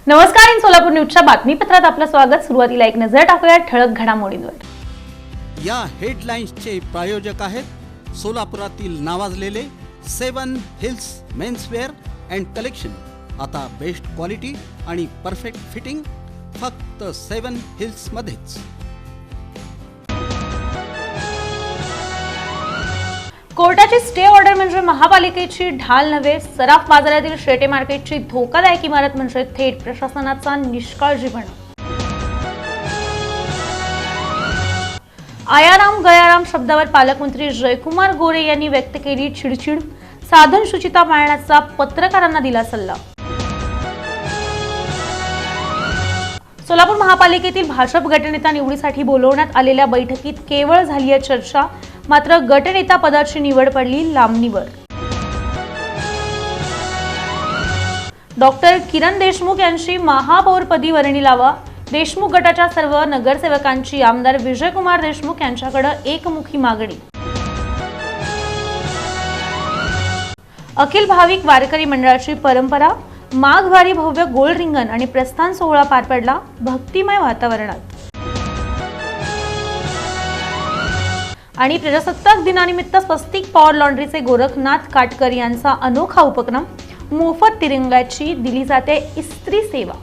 नमस्कार, इन सोलापूर न्यूजच्या बातमीपत्रात आपलं स्वागत। सुरुवातीला एक नजर टाकूया ठळक घडामोडींवर। या हेडलाईन्सचे प्रायोजक आहेत सोलापुरातील नावाजलेले 7 हिल्स मेन्सवेअर अँड कलेक्शन। आता बेस्ट क्वालिटी आणि परफेक्ट फिटिंग फक्त 7 हिल्स मध्येच। कोर्टाची स्टे ऑर्डर म्हणजे महापालिकेची ढाल नव्हे, सराफ बाजारातील शेटे मार्केटची धोकादायक इमारत म्हणजे थेट प्रशासनाचा निष्काळजीपणा। आयाराम गयाराम शब्दावर पालकमंत्री जयकुमार गोरे यांनी व्यक्त केली चिडचिड, साधन शुचिता पाळण्याचा पत्रकारांना दिला सल्ला। सोलापूर महापालिकेतील भाजप गटनेता निवडीसाठी बोलवण्यात आलेल्या बैठकीत केवळ झाली आहे चर्चा, मात्र गटनेता पदाची निवड पडली लांबणीवर। डॉक्टर किरण देशमुख यांची महापौरपदी वर्णी लावा। देशमुख गटाच्या सर्व नगरसेवकांची आमदार विजयकुमार देशमुख यांच्याकडे एकमुखी मागणी। अखिल भाविक वारकरी मंडळाची परंपरा, माघवारी भव्य गोल रिंगण आणि प्रस्थान सोहळा पार पडला भक्तिमय वातावरणात। आणि प्रजासत्ताक दिनानिमित्त स्वस्तिक पॉवर लॉन्ड्रीचे गोरखनाथ काटकर यांचा अनोखा उपक्रम, मोफत तिरंगाची दिली जाते इस्त्री सेवा।